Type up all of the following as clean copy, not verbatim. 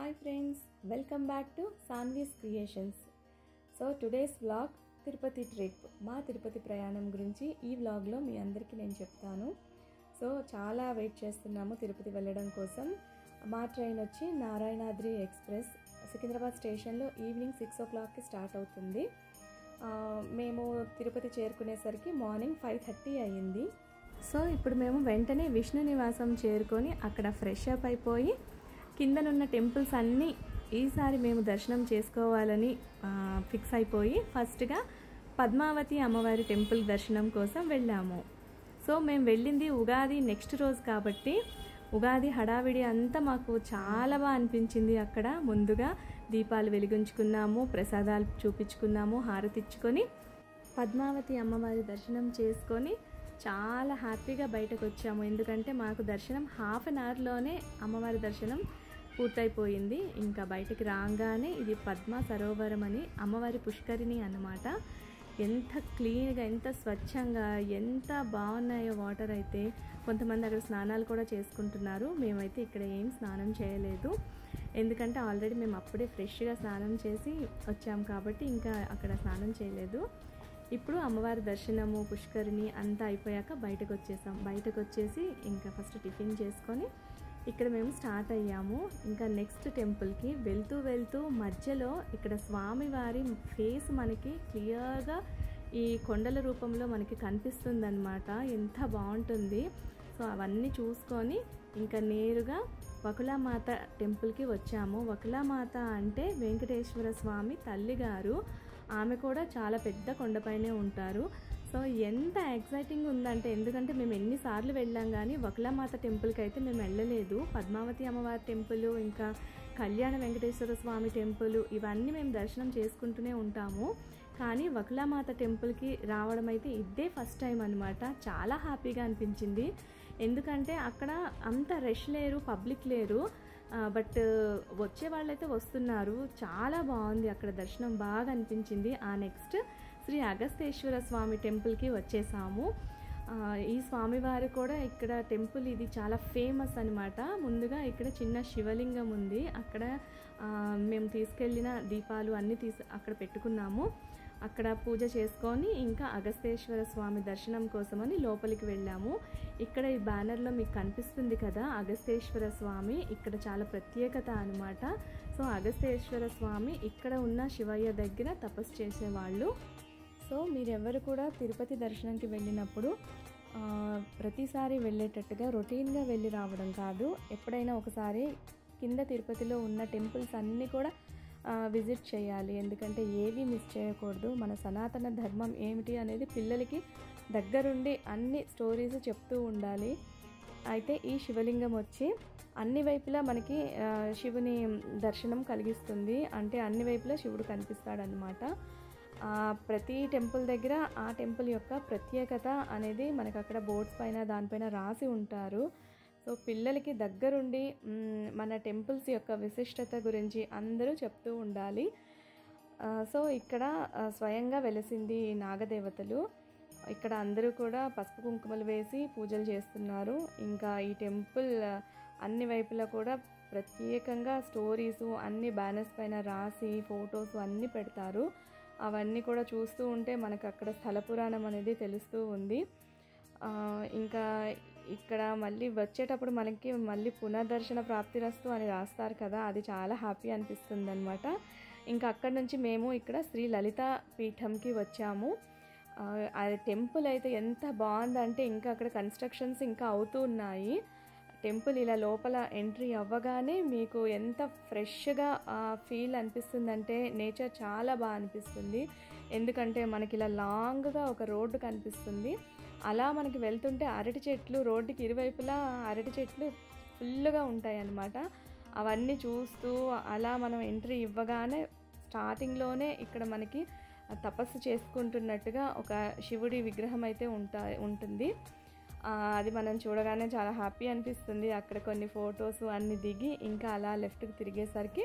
Hi friends, welcome back to Sanvi's Creations. So today's vlog Tirupati trip మా తిరుపతి ప్రయాణం గురించి ఈ వ్లాగ్లో మీ అందరికీ నేను చెప్తాను. సో చాలా వెయిట్ చేస్తున్నాము తిరుపతి వెళ్ళడం కోసం. మా ట్రైన్ వచ్చి నారాయణాద్రి ఎక్స్ప్రెస్ సికింద్రాబాద్ స్టేషన్లో ఈవినింగ్ 6 o'clockకి స్టార్ట్ అవుతుంది. మేము తిరుపతి చేరుకునేసరికి మార్నింగ్ 5:30 అయ్యింది. సో ఇప్పుడు మేము వెంటనే విష్ణు నివాసం చేరుకొని అక్కడ ఫ్రెష్ అప్ అయిపోయి కిందనున్న టెంపుల్స్ అన్నీ ఈసారి మేము దర్శనం చేసుకోవాలని ఫిక్స్ అయిపోయి ఫస్ట్గా పద్మావతి అమ్మవారి టెంపుల్ దర్శనం కోసం వెళ్ళాము. సో మేము వెళ్ళింది ఉగాది నెక్స్ట్ రోజు కాబట్టి ఉగాది హడావిడి అంతా మాకు చాలా బాగా అనిపించింది. అక్కడ ముందుగా దీపాలు వెలిగించుకున్నాము, ప్రసాదాలు చూపించుకున్నాము, హారతి ఇచ్చుకొని పద్మావతి అమ్మవారి దర్శనం చేసుకొని చాలా హ్యాపీగా బయటకు వచ్చాము. ఎందుకంటే మాకు దర్శనం హాఫ్ అన్ అవర్లోనే అమ్మవారి దర్శనం పూర్తయిపోయింది. ఇంకా బయటికి రాగానే ఇది పద్మ సరోవరం అని అమ్మవారి పుష్కరిణి అన్నమాట. ఎంత క్లీన్గా, ఎంత స్వచ్ఛంగా, ఎంత బాగున్నాయో వాటర్ అయితే. కొంతమంది అక్కడ స్నానాలు కూడా చేసుకుంటున్నారు. మేమైతే ఇక్కడ ఏం స్నానం చేయలేదు, ఎందుకంటే ఆల్రెడీ మేము అప్పుడే ఫ్రెష్గా స్నానం చేసి వచ్చాము కాబట్టి ఇంకా అక్కడ స్నానం చేయలేదు. ఇప్పుడు అమ్మవారి దర్శనము పుష్కరిణి అంతా అయిపోయాక బయటకు వచ్చేసాం. బయటకు వచ్చేసి ఇంకా ఫస్ట్ టిఫిన్ చేసుకొని ఇక్కడ మేము స్టార్ట్ అయ్యాము. ఇంకా నెక్స్ట్ టెంపుల్కి వెళ్తూ మధ్యలో ఇక్కడ స్వామివారి ఫేస్ మనకి క్లియర్గా ఈ కొండల రూపంలో మనకి కనిపిస్తుంది అన్నమాట. ఎంత బాగుంటుంది. సో అవన్నీ చూసుకొని ఇంకా నేరుగా వకులామాత టెంపుల్కి వచ్చాము. వకులామాత అంటే వెంకటేశ్వర స్వామి తల్లిగారు. ఆమె కూడా చాలా పెద్ద కొండపైనే ఉంటారు. సో ఎంత ఎక్సైటింగ్ ఉందంటే, ఎందుకంటే మేము ఎన్నిసార్లు వెళ్ళాం కానీ వకులామాత టెంపుల్కి అయితే మేము వెళ్ళలేదు. పద్మావతి అమ్మవారి టెంపుల్, ఇంకా కళ్యాణ వెంకటేశ్వర స్వామి టెంపుల్ ఇవన్నీ మేము దర్శనం చేసుకుంటూనే ఉంటాము. కానీ వకులామాత టెంపుల్కి రావడం అయితే ఇదే ఫస్ట్ టైం అనమాట. చాలా హ్యాపీగా అనిపించింది. ఎందుకంటే అక్కడ అంత రష్ లేరు, పబ్లిక్ లేరు, బట్ వచ్చే వాళ్ళైతే వస్తున్నారు. చాలా బాగుంది అక్కడ దర్శనం, బాగా అనిపించింది. నెక్స్ట్ శ్రీ అగస్తేశ్వర స్వామి టెంపుల్కి వచ్చేసాము. ఈ స్వామివారు కూడా ఇక్కడ టెంపుల్ ఇది చాలా ఫేమస్ అనమాట. ముందుగా ఇక్కడ చిన్న శివలింగం ఉంది. అక్కడ మేము తీసుకెళ్ళిన దీపాలు అన్నీ అక్కడ పెట్టుకున్నాము. అక్కడ పూజ చేసుకొని ఇంకా అగస్తేశ్వర స్వామి దర్శనం కోసమని లోపలికి వెళ్ళాము. ఇక్కడ ఈ బ్యానర్లో మీకు కనిపిస్తుంది కదా అగస్తేశ్వర స్వామి, ఇక్కడ చాలా ప్రత్యేకత అనమాట. సో అగస్తేశ్వర స్వామి ఇక్కడ ఉన్న శివయ్య దగ్గర తపస్సు చేసేవాళ్ళు. సో మీరెవరు కూడా తిరుపతి దర్శనంకి వెళ్ళినప్పుడు ప్రతిసారి వెళ్ళేటట్టుగా రొటీన్గా వెళ్ళి రావడం కాదు. ఎప్పుడైనా ఒకసారి కింద తిరుపతిలో ఉన్న టెంపుల్స్ అన్నీ కూడా విజిట్ చేయాలి. ఎందుకంటే ఏవి మిస్ చేయకూడదు. మన సనాతన ధర్మం ఏమిటి అనేది పిల్లలకి దగ్గరుండి అన్ని స్టోరీస్ చెప్తూ ఉండాలి. అయితే ఈ శివలింగం వచ్చి అన్ని వైపులా మనకి శివుని దర్శనం కలిగిస్తుంది. అంటే అన్ని వైపులా శివుడు కనిపిస్తాడనమాట. ప్రతి టెంపుల్ దగ్గర ఆ టెంపుల్ యొక్క ప్రత్యేకత అనేది మనకు అక్కడ బోర్డ్స్ పైన దానిపైన రాసి ఉంటారు. సో పిల్లలకి దగ్గరుండి మన టెంపుల్స్ యొక్క విశిష్టత గురించి అందరూ చెప్తూ ఉండాలి. సో ఇక్కడ స్వయంగా వెలిసింది నాగదేవతలు. ఇక్కడ అందరూ కూడా పసుపు కుంకుమలు వేసి పూజలు చేస్తున్నారు. ఇంకా ఈ టెంపుల్ అన్ని వైపులా కూడా ప్రత్యేకంగా స్టోరీసు అన్ని బ్యానర్స్ పైన రాసి ఫొటోస్ అన్నీ పెడతారు. అవన్నీ కూడా చూస్తూ ఉంటే మనకు అక్కడ స్థల పురాణం అనేది తెలుస్తూ ఉంది. ఇంకా ఇక్కడ మళ్ళీ వచ్చేటప్పుడు మనకి మళ్ళీ పునర్దర్శన ప్రాప్తిరస్తు అని రాస్తారు కదా, అది చాలా హ్యాపీ అనిపిస్తుంది అనమాట. ఇంకా అక్కడ నుంచి మేము ఇక్కడ శ్రీ లలితా పీఠంకి వచ్చాము. ఆ టెంపుల్ అయితే ఎంత బాగుందంటే ఇంకా అక్కడ కన్స్ట్రక్షన్స్ ఇంకా అవుతూ ఉన్నాయి. టెంపుల్ ఇలా లోపల ఎంట్రీ అవ్వగానే మీకు ఎంత ఫ్రెష్గా ఫీల్ అనిపిస్తుందంటే నేచర్ చాలా బాగా అనిపిస్తుంది. ఎందుకంటే మనకి ఇలా లాంగ్గా ఒక రోడ్డు కనిపిస్తుంది. అలా మనకి వెళ్తుంటే అరటి చెట్లు, రోడ్డుకి ఇరువైపులా అరటి చెట్లు ఫుల్గా ఉంటాయి అన్నమాట. అవన్నీ చూస్తూ అలా మనం ఎంట్రీ ఇవ్వగానే స్టార్టింగ్లోనే ఇక్కడ మనకి తపస్సు చేసుకుంటున్నట్టుగా ఒక శివుడి విగ్రహం అయితే ఉంటుంది. అది మనం చూడగానే చాలా హ్యాపీ అనిపిస్తుంది. అక్కడ కొన్ని ఫొటోస్ అన్నీ దిగి ఇంకా అలా లెఫ్ట్కి తిరిగేసరికి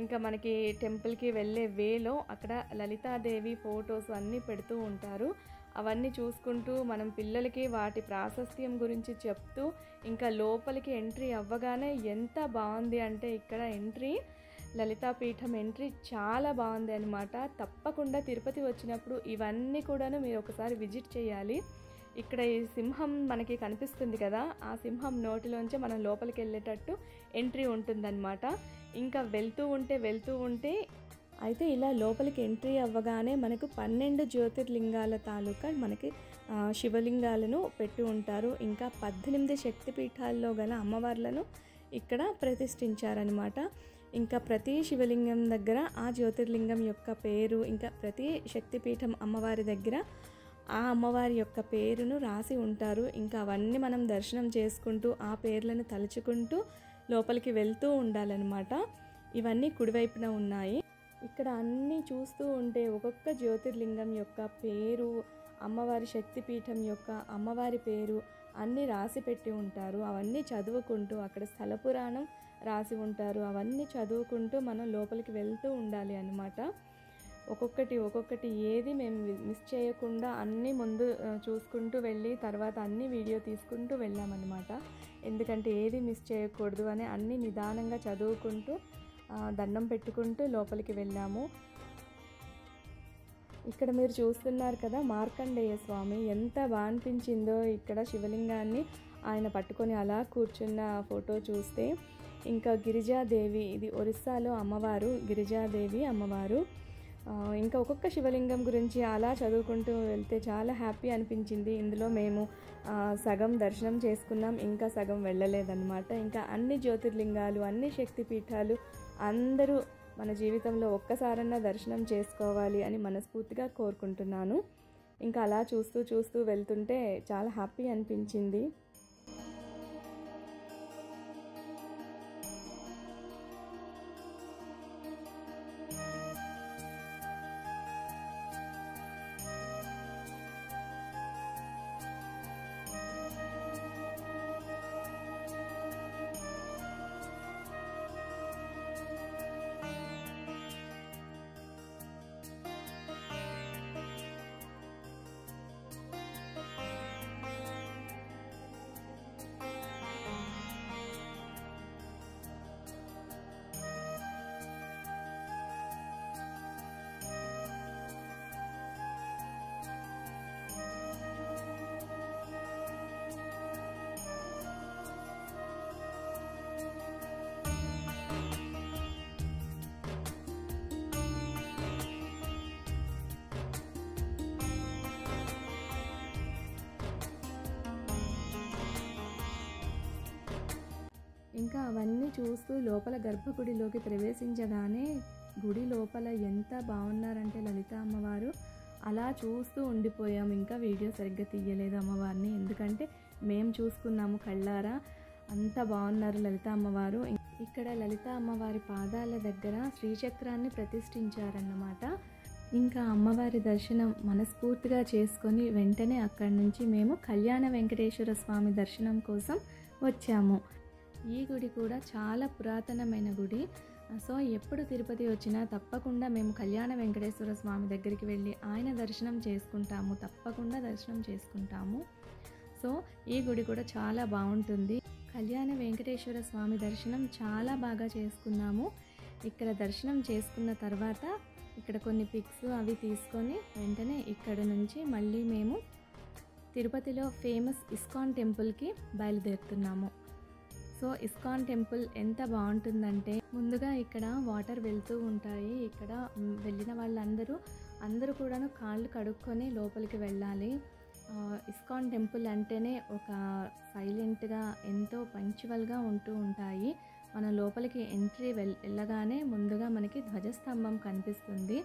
ఇంకా మనకి టెంపుల్కి వెళ్ళే వేలో అక్కడ లలితాదేవి ఫొటోస్ అన్నీ పెడుతూ ఉంటారు. అవన్నీ చూసుకుంటూ మనం పిల్లలకి వాటి ప్రాశస్త్యం గురించి చెప్తూ ఇంకా లోపలికి ఎంట్రీ అవ్వగానే ఎంత బాగుంది అంటే ఇక్కడ ఎంట్రీ లలితాపీఠం ఎంట్రీ చాలా బాగుంది అనమాట. తప్పకుండా తిరుపతి వచ్చినప్పుడు ఇవన్నీ కూడాను మీరు ఒకసారి విజిట్ చేయాలి. ఇక్కడ ఈ సింహం మనకి కనిపిస్తుంది కదా, ఆ సింహం నోటిలోంచి మనం లోపలికి వెళ్ళేటట్టు ఎంట్రీ ఉంటుందన్నమాట. ఇంకా వెళ్తూ ఉంటే అయితే ఇలా లోపలికి ఎంట్రీ అవ్వగానే మనకు 12 జ్యోతిర్లింగాల తాలూకా మనకి శివలింగాలను పెట్టి ఉంటారు. ఇంకా 18 శక్తిపీఠాల్లో గల అమ్మవార్లను ఇక్కడ ప్రతిష్ఠించారనమాట. ఇంకా ప్రతి శివలింగం దగ్గర ఆ జ్యోతిర్లింగం యొక్క పేరు, ఇంకా ప్రతి శక్తిపీఠం అమ్మవారి దగ్గర ఆ అమ్మవారి యొక్క పేరును రాసి ఉంటారు. ఇంకా అవన్నీ మనం దర్శనం చేసుకుంటూ ఆ పేర్లను తలుచుకుంటూ లోపలికి వెళ్తూ ఉండాలన్నమాట. ఇవన్నీ కుడివైపున ఉన్నాయి. ఇక్కడ అన్నీ చూస్తూ ఉంటే ఒక్కొక్క జ్యోతిర్లింగం యొక్క పేరు, అమ్మవారి శక్తిపీఠం యొక్క అమ్మవారి పేరు అన్నీ రాసి పెట్టి ఉంటారు. అవన్నీ చదువుకుంటూ అక్కడ స్థల పురాణం రాసి ఉంటారు. అవన్నీ చదువుకుంటూ మనం లోపలికి వెళ్తూ ఉండాలి అన్నమాట. ఒక్కొక్కటి ఏది మేము మిస్ చేయకుండా అన్నీ ముందు చూసుకుంటూ వెళ్ళి తర్వాత అన్నీ వీడియో తీసుకుంటూ వెళ్ళామన్నమాట. ఎందుకంటే ఏది మిస్ చేయకూడదు అని అన్నీ నిదానంగా చదువుకుంటూ దండం పెట్టుకుంటూ లోపలికి వెళ్ళాము. ఇక్కడ మీరు చూస్తున్నారు కదా మార్కండేయ స్వామి, ఎంత బాగా అనిపించిందో ఇక్కడ శివలింగాన్ని ఆయన పట్టుకొని అలా కూర్చున్న ఫోటో చూస్తే. ఇంకా గిరిజాదేవి, ఇది ఒరిస్సాలో అమ్మవారు, గిరిజాదేవి అమ్మవారు. ఇంకా ఒక్కొక్క శివలింగం గురించి అలా చదువుకుంటూ వెళ్తే చాలా హ్యాపీ అనిపించింది. ఇందులో మేము సగం దర్శనం చేసుకున్నాం, ఇంకా సగం వెళ్ళలేదన్నమాట. ఇంకా అన్ని జ్యోతిర్లింగాలు, అన్ని శక్తిపీఠాలు అందరూ మన జీవితంలో ఒక్కసారన్నా దర్శనం చేసుకోవాలి అని మనస్ఫూర్తిగా కోరుకుంటున్నాను. ఇంకా అలా చూస్తూ వెళ్తుంటే చాలా హ్యాపీ అనిపించింది. ఇంకా అవన్నీ చూస్తూ లోపల గర్భగుడిలోకి ప్రవేశించగానే గుడి లోపల ఎంత బాగున్నారంటే లలిత అమ్మవారు, అలా చూస్తూ ఉండిపోయాం. ఇంకా వీడియో సరిగ్గా తీయలేదు అమ్మవారిని, ఎందుకంటే మేము చూసుకున్నాము కళ్ళారా. అంత బాగున్నారు లలిత అమ్మవారు. ఇక్కడ లలిత అమ్మవారి పాదాల దగ్గర శ్రీచక్రాన్ని ప్రతిష్ఠించారన్నమాట. ఇంకా అమ్మవారి దర్శనం మనస్ఫూర్తిగా చేసుకొని వెంటనే అక్కడి నుంచి మేము కళ్యాణ వెంకటేశ్వర స్వామి దర్శనం కోసం వచ్చాము. ఈ గుడి కూడా చాలా పురాతనమైన గుడి. సో ఎప్పుడు తిరుపతి వచ్చినా తప్పకుండా మేము కళ్యాణ వెంకటేశ్వర స్వామి దగ్గరికి వెళ్ళి ఆయన దర్శనం చేసుకుంటాము, తప్పకుండా దర్శనం చేసుకుంటాము. సో ఈ గుడి కూడా చాలా బాగుంటుంది. కళ్యాణ వెంకటేశ్వర స్వామి దర్శనం చాలా బాగా చేసుకున్నాము. ఇక్కడ దర్శనం చేసుకున్న తర్వాత ఇక్కడ కొన్ని పిక్స్ అవి తీసుకొని వెంటనే ఇక్కడ నుంచి మళ్ళీ మేము తిరుపతిలో ఫేమస్ ఇస్కాన్ టెంపుల్కి బయలుదేరుతున్నాము. సో ఇస్కాన్ టెంపుల్ ఎంత బాగుంటుందంటే ముందుగా ఇక్కడ వాటర్ వెళ్తూ ఉంటాయి. ఇక్కడ వెళ్ళిన వాళ్ళందరూ కూడాను కాళ్ళు కడుక్కొని లోపలికి వెళ్ళాలి. ఇస్కాన్ టెంపుల్ అంటేనే ఒక సైలెంట్గా ఎంతో పంక్చువల్గా ఉంటూ ఉంటాయి. మనం లోపలికి ఎంట్రీ వెళ్ళగానే ముందుగా మనకి ధ్వజస్తంభం కనిపిస్తుంది.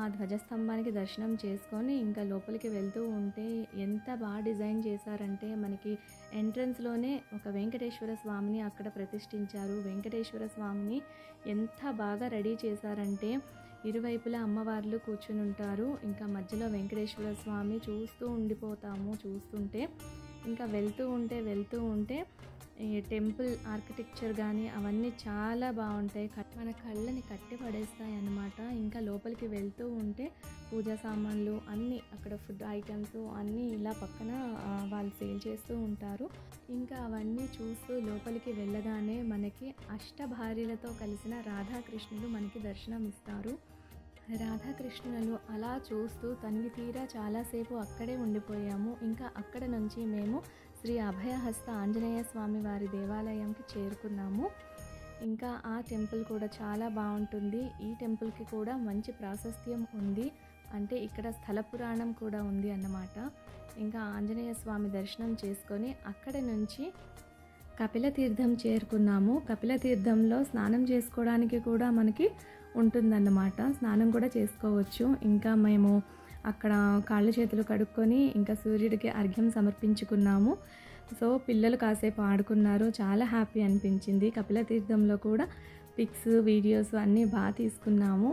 ఆ ధ్వజస్తంభానికి దర్శనం చేసుకొని ఇంకా లోపలికి వెళ్తూ ఉంటే ఎంత బాగా డిజైన్ చేశారంటే మనకి ఎంట్రన్స్లోనే ఒక వెంకటేశ్వర స్వామిని అక్కడ ప్రతిష్ఠించారు. వెంకటేశ్వర స్వామిని ఎంత బాగా రెడీ చేశారంటే ఇరువైపులా అమ్మవార్లు కూర్చుని ఉంటారు. ఇంకా మధ్యలో వెంకటేశ్వర స్వామి చూస్తూ ఉండిపోతాము చూస్తుంటే. ఇంకా వెళ్తూ ఉంటే ఈ టెంపుల్ ఆర్కిటెక్చర్ కానీ అవన్నీ చాలా బాగుంటాయి. మన కళ్ళని కట్టి పడేస్తాయి అన్నమాట. ఇంకా లోపలికి వెళ్తూ ఉంటే పూజా సామాన్లు అన్నీ, అక్కడ ఫుడ్ ఐటమ్స్ అన్నీ ఇలా పక్కన వాళ్ళు సేల్ చేస్తూ ఉంటారు. ఇంకా అవన్నీ చూస్తూ లోపలికి వెళ్ళగానే మనకి అష్టభార్యలతో కలిసిన రాధాకృష్ణులు మనకి దర్శనం ఇస్తారు. రాధాకృష్ణులు అలా చూస్తూ తనివి తీరా చాలాసేపు అక్కడే ఉండిపోయాము. ఇంకా అక్కడ నుంచి మేము శ్రీ అభయహస్త ఆంజనేయ స్వామి వారి దేవాలయంకి చేరుకున్నాము. ఇంకా ఆ టెంపుల్ కూడా చాలా బాగుంటుంది. ఈ టెంపుల్కి కూడా మంచి ప్రాశస్త్యం ఉంది, అంటే ఇక్కడ స్థల పురాణం కూడా ఉంది అన్నమాట. ఇంకా ఆంజనేయ స్వామి దర్శనం చేసుకొని అక్కడ నుంచి కపిలతీర్థం చేరుకున్నాము. కపిలతీర్థంలో స్నానం చేసుకోవడానికి కూడా మనకి ఉంటుందన్నమాట, స్నానం కూడా చేసుకోవచ్చు. ఇంకా మేము అక్కడ కాళ్ళు చేతులు కడుక్కొని ఇంకా సూర్యుడికి అర్ఘ్యం సమర్పించుకున్నాము. సో పిల్లలు కాసేపు ఆడుకున్నారు, చాలా హ్యాపీ అనిపించింది. కపిలతీర్థంలో కూడా పిక్స్ వీడియోస్ అన్నీ బాగా తీసుకున్నాము.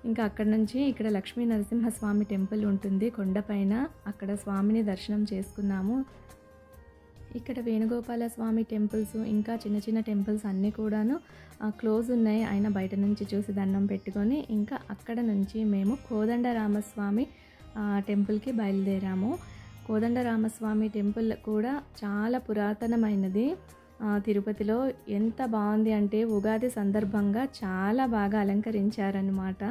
ఇంకా అక్కడ నుంచి ఇక్కడ లక్ష్మీ నరసింహస్వామి టెంపుల్ ఉంటుంది కొండపైన, అక్కడ స్వామిని దర్శనం చేసుకున్నాము. ఇక్కడ వేణుగోపాల స్వామి టెంపుల్స్ ఇంకా చిన్న చిన్న టెంపుల్స్ అన్నీ కూడాను క్లోజ్ ఉన్నాయి. అయినా బయట నుంచి చూసి దండం పెట్టుకొని ఇంకా అక్కడ నుంచి మేము కోదండరామస్వామి టెంపుల్కి బయలుదేరాము. కోదండరామస్వామి టెంపుల్ కూడా చాలా పురాతనమైనది. తిరుపతిలో ఎంత బాగుంది అంటే ఉగాది సందర్భంగా చాలా బాగా అలంకరించారనమాట.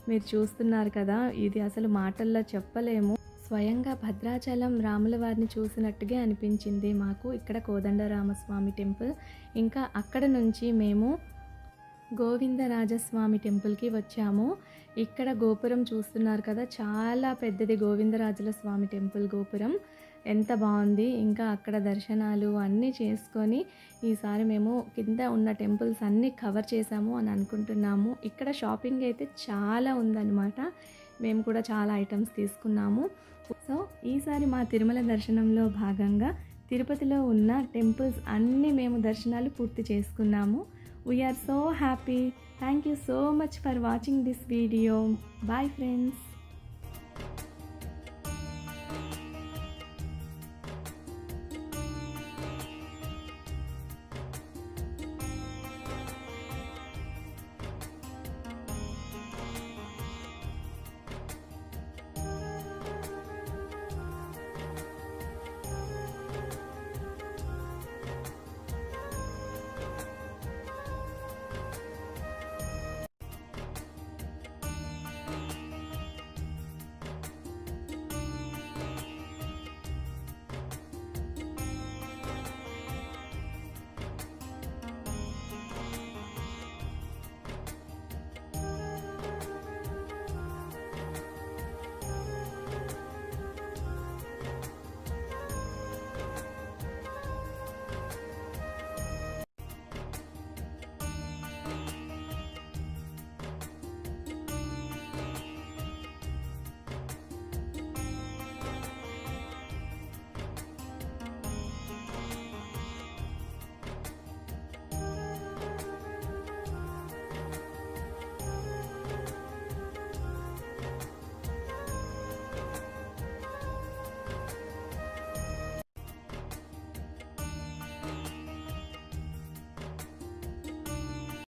మీరు చూస్తున్నారు కదా, ఇది అసలు మాటల్లో చెప్పలేము. స్వయంగా భద్రాచలం రాముల వారిని చూసినట్టుగా అనిపించింది మాకు ఇక్కడ కోదండరామస్వామి టెంపుల్. ఇంకా అక్కడ నుంచి మేము గోవిందరాజస్వామి టెంపుల్కి వచ్చాము. ఇక్కడ గోపురం చూస్తున్నారు కదా, చాలా పెద్దది గోవిందరాజుల స్వామి టెంపుల్ గోపురం, ఎంత బాగుంది. ఇంకా అక్కడ దర్శనాలు అన్నీ చేసుకొని ఈసారి మేము కింద ఉన్న టెంపుల్స్ అన్నీ కవర్ చేసాము అని అనుకుంటున్నాము. ఇక్కడ షాపింగ్ అయితే చాలా ఉందన్నమాట, మేము కూడా చాలా ఐటమ్స్ తీసుకున్నాము. సో ఈసారి మా తిరుమల దర్శనంలో భాగంగా తిరుపతిలో ఉన్న టెంపుల్స్ అన్నీ మేము దర్శనాలు పూర్తి చేసుకున్నాము. We are so happy. Thank you so much for watching this video. Bye friends.